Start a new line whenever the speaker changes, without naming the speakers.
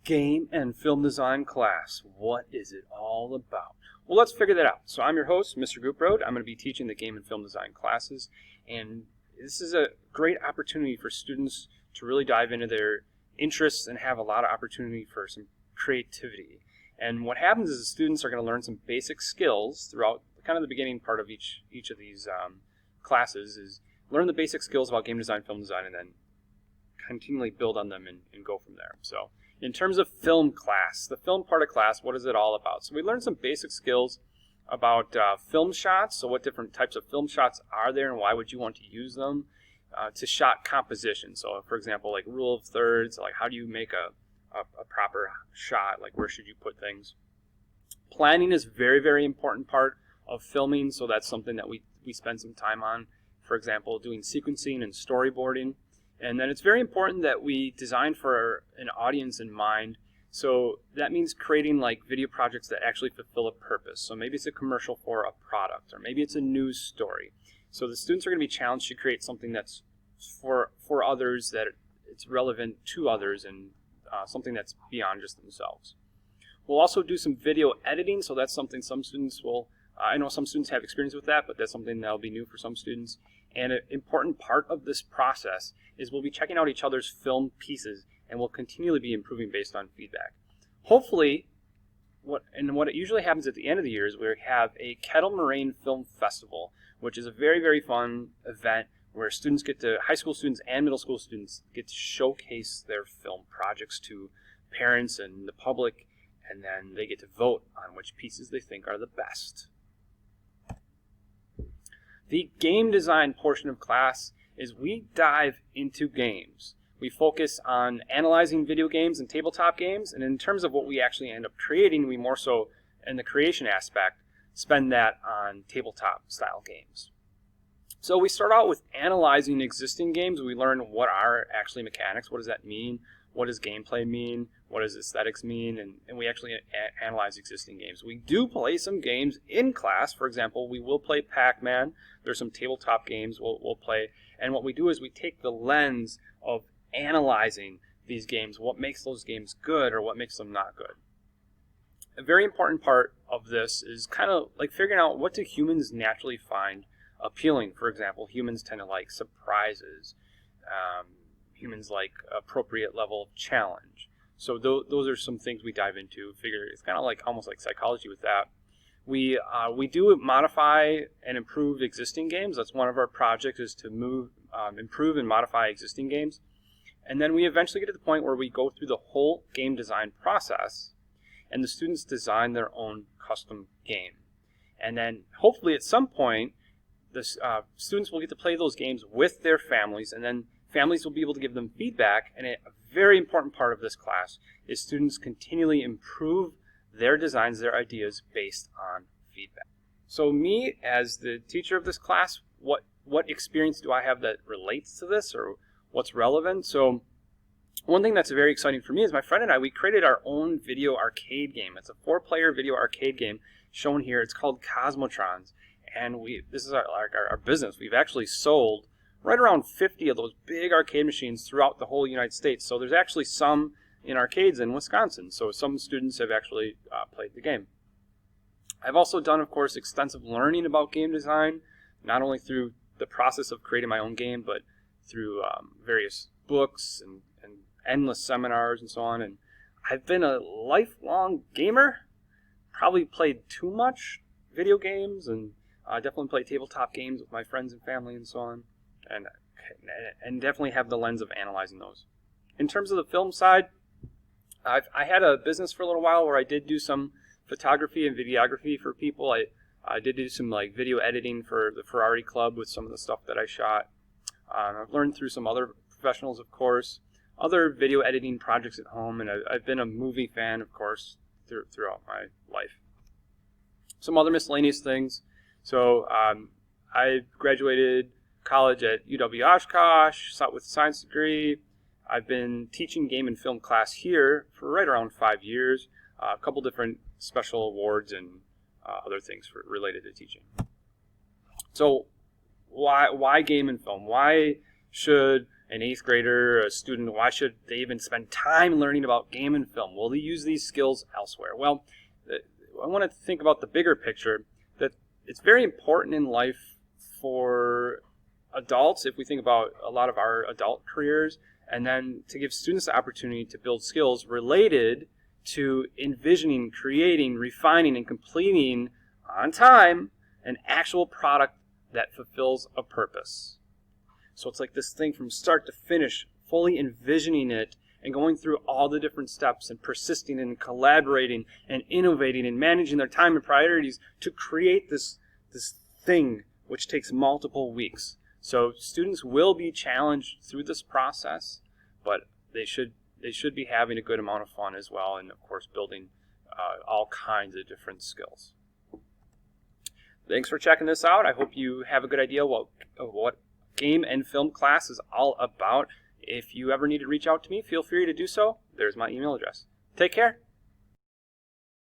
Game and film design class. What is it all about? Well, let's figure that out. So I'm your host, Mr. Gooproad. I'm going to be teaching the game and film design classes, and this is a great opportunity for students to really dive into their interests and have a lot of opportunity for some creativity. And what happens is the students are going to learn some basic skills throughout kind of the beginning part of each of these classes is learn the basic skills about game design, film design, and then continually build on them and go from there. So in terms of film class, the film part of class, what is it all about? So we learned some basic skills about film shots. So what different types of film shots are there and why would you want to use them? To shot composition. So for example, like rule of thirds, like how do you make a proper shot? Like where should you put things? Planning is a very, very important part of filming. So that's something that we spend some time on. For example, doing sequencing and storyboarding. And then it's very important that we design for an audience in mind. So that means creating like video projects that actually fulfill a purpose. So maybe it's a commercial for a product, or maybe it's a news story. So the students are going to be challenged to create something that's for others, that it's relevant to others, and something that's beyond just themselves. We'll also do some video editing. So that's something some students will, I know some students have experience with that, but that's something that'll be new for some students. And an important part of this process is we'll be checking out each other's film pieces, and we'll continually be improving based on feedback. Hopefully, what it usually happens at the end of the year is we have a Kettle Moraine Film Festival, which is a very, very fun event where students high school students and middle school students get to showcase their film projects to parents and the public, and then they get to vote on which pieces they think are the best. The game design portion of class is we dive into games. We focus on analyzing video games and tabletop games, and in terms of what we actually end up creating, we more so, in the creation aspect, spend that on tabletop style games. So we start out with analyzing existing games. We learn what are actually mechanics, what does that mean, what does gameplay mean, what does aesthetics mean, and we actually analyze existing games. We do play some games in class. For example, we will play Pac-Man. There's some tabletop games we'll play, and what we do is we take the lens of analyzing these games, what makes those games good or what makes them not good. A very important part of this is kind of like figuring out what do humans naturally find appealing. For example, humans tend to like surprises. Humans like appropriate level of challenge. So those are some things we dive into. Figure it's kind of like almost like psychology with that. We do modify and improve existing games. That's one of our projects, is to improve and modify existing games. And then we eventually get to the point where we go through the whole game design process, and the students design their own custom game. And then hopefully at some point, the students will get to play those games with their families, and then families will be able to give them feedback. And a very important part of this class is students continually improve their designs, their ideas based on feedback. So me, as the teacher of this class, what experience do I have that relates to this, or what's relevant? So one thing that's very exciting for me is my friend and I, we created our own video arcade game. It's a 4-player video arcade game shown here. It's called Cosmotrons. And this is our business. We've actually sold right around 50 of those big arcade machines throughout the whole United States. So there's actually some in arcades in Wisconsin. So some students have actually played the game. I've also done, of course, extensive learning about game design, not only through the process of creating my own game, but through various books and endless seminars and so on. And I've been a lifelong gamer, probably played too much video games, and definitely play tabletop games with my friends and family and so on, and definitely have the lens of analyzing those. In terms of the film side, I had a business for a little while where I did do some photography and videography for people. I did do some like video editing for the Ferrari Club with some of the stuff that I shot. I've learned through some other professionals, of course, other video editing projects at home, and I've been a movie fan, of course, throughout my life. Some other miscellaneous things. So I graduated college at UW-Oshkosh with a science degree. I've been teaching game and film class here for right around 5 years. A couple different special awards and other things related to teaching. So why game and film? Why should an 8th grader, a student, why should they even spend time learning about game and film? Will they use these skills elsewhere? Well, I want to think about the bigger picture, that it's very important in life for adults, if we think about a lot of our adult careers, and then to give students the opportunity to build skills related to envisioning, creating, refining, and completing on time an actual product that fulfills a purpose. So it's like this thing from start to finish, fully envisioning it and going through all the different steps and persisting and collaborating and innovating and managing their time and priorities to create this thing which takes multiple weeks. So students will be challenged through this process, but they should be having a good amount of fun as well, and of course building all kinds of different skills. Thanks for checking this out. I hope you have a good idea of what game and film class is all about. If you ever need to reach out to me, feel free to do so. There's my email address. Take care.